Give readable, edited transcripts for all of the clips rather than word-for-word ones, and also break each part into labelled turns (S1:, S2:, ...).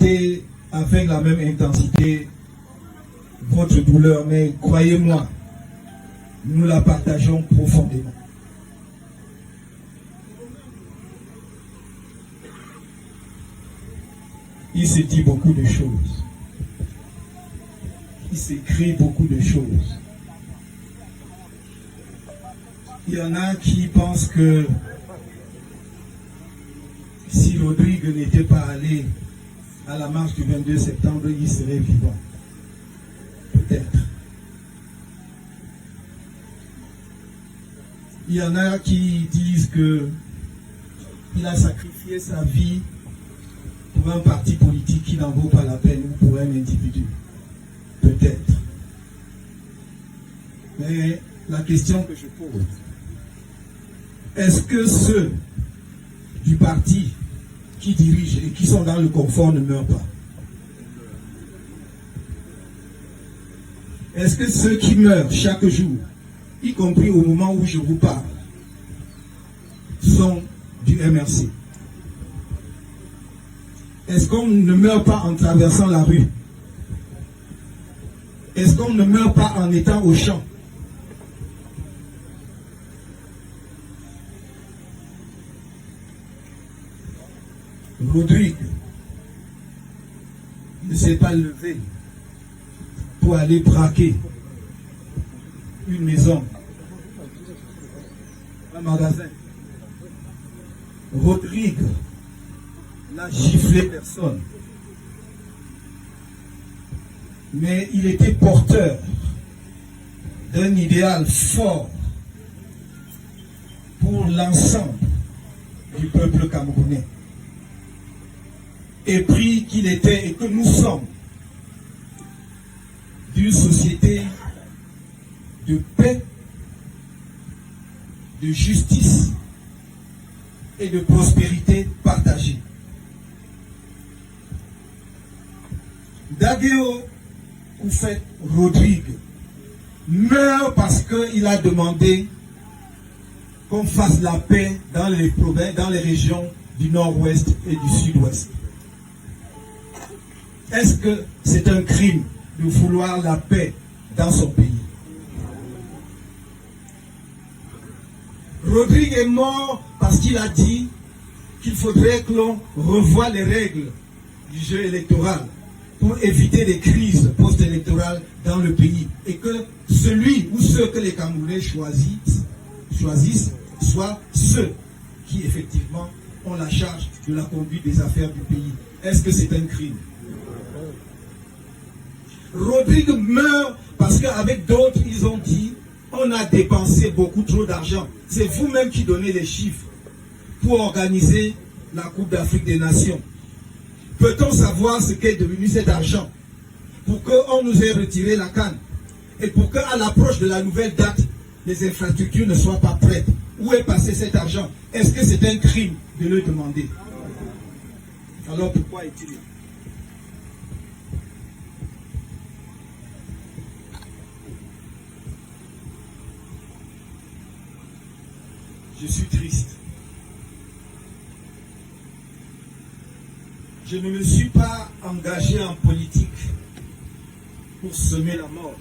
S1: ressentais avec la même intensité votre douleur, mais croyez-moi, nous la partageons profondément. Il se dit beaucoup de choses. Il s'écrit beaucoup de choses. Il y en a qui pensent que si Rodrigue n'était pas allé à la marche du 22 septembre, il serait vivant. Peut-être. Il y en a qui disent que il a sacrifié sa vie pour un parti politique qui n'en vaut pas la peine ou pour un individu. Peut-être. Mais la question que je pose, est-ce que ceux du parti qui dirigent et qui sont dans le confort ne meurent pas? Est-ce que ceux qui meurent chaque jour, y compris au moment où je vous parle, sont du MRC? Est-ce qu'on ne meurt pas en traversant la rue? Est-ce qu'on ne meurt pas en étant au champ? Rodrigue ne s'est pas levé pour aller braquer une maison, un magasin. Rodrigue n'a giflé personne. Mais il était porteur d'un idéal fort pour l'ensemble du peuple camerounais. Et pris qu'il était et que nous sommes d'une société de paix, de justice et de prospérité partagée. Dagueo Koufet Rodrigue meurt parce qu'il a demandé qu'on fasse la paix dans les provinces, dans les régions du nord-ouest et du sud-ouest. Est-ce que c'est un crime de vouloir la paix dans son pays? Rodrigue est mort parce qu'il a dit qu'il faudrait que l'on revoie les règles du jeu électoral pour éviter des crises post-électorales dans le pays et que celui ou ceux que les Camerounais choisissent soient ceux qui effectivement ont la charge de la conduite des affaires du pays. Est-ce que c'est un crime? Rodrigue meurt parce qu'avec d'autres, ils ont dit on a dépensé beaucoup trop d'argent. C'est vous-même qui donnez les chiffres pour organiser la Coupe d'Afrique des Nations. Peut-on savoir ce qu'est devenu cet argent pour qu'on nous ait retiré la canne et pour qu'à l'approche de la nouvelle date, les infrastructures ne soient pas prêtes? Où est passé cet argent? Est-ce que c'est un crime de le demander? Alors pourquoi est-il là? Je suis triste. Je ne me suis pas engagé en politique pour semer la mort.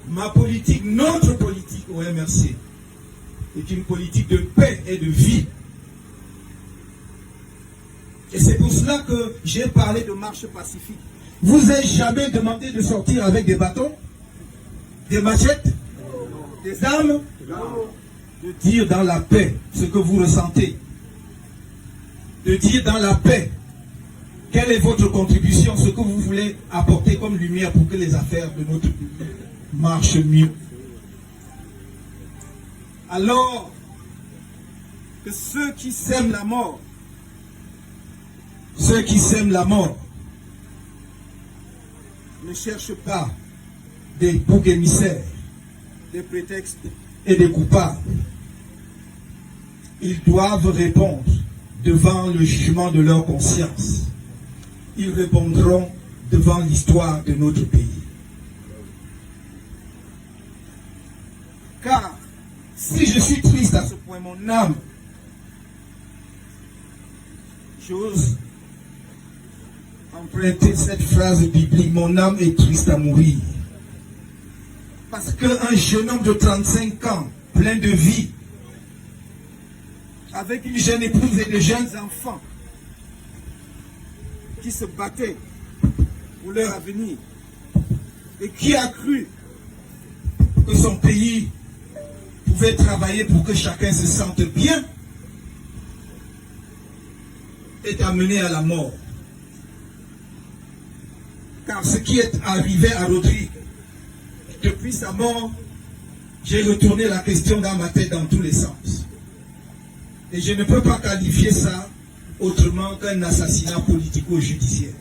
S1: Ma politique, notre politique au MRC, est une politique de paix et de vie. Et c'est pour cela que j'ai parlé de marche pacifique. Vous ai jamais demandé de sortir avec des bâtons, des machettes, des armes, de dire dans la paix ce que vous ressentez, de dire dans la paix quelle est votre contribution, ce que vous voulez apporter comme lumière pour que les affaires de notre pays marchent mieux. Alors que ceux qui sèment la mort, ne cherchent pas des boucs émissaires, des prétextes et des coupables. Ils doivent répondre devant le jugement de leur conscience. Ils répondront devant l'histoire de notre pays. Car si je suis triste à ce point, mon âme, J'ose emprunter cette phrase biblique, mon âme est triste à mourir. Parce qu'un jeune homme de 35 ans, plein de vie, avec une jeune épouse et de jeunes enfants, qui se battaient pour leur avenir, et qui a cru que son pays pouvait travailler pour que chacun se sente bien, est amené à la mort. Car ce qui est arrivé à Rodrigue, depuis sa mort, j'ai retourné la question dans ma tête dans tous les sens. Et je ne peux pas qualifier ça autrement qu'un assassinat politico-judiciaire.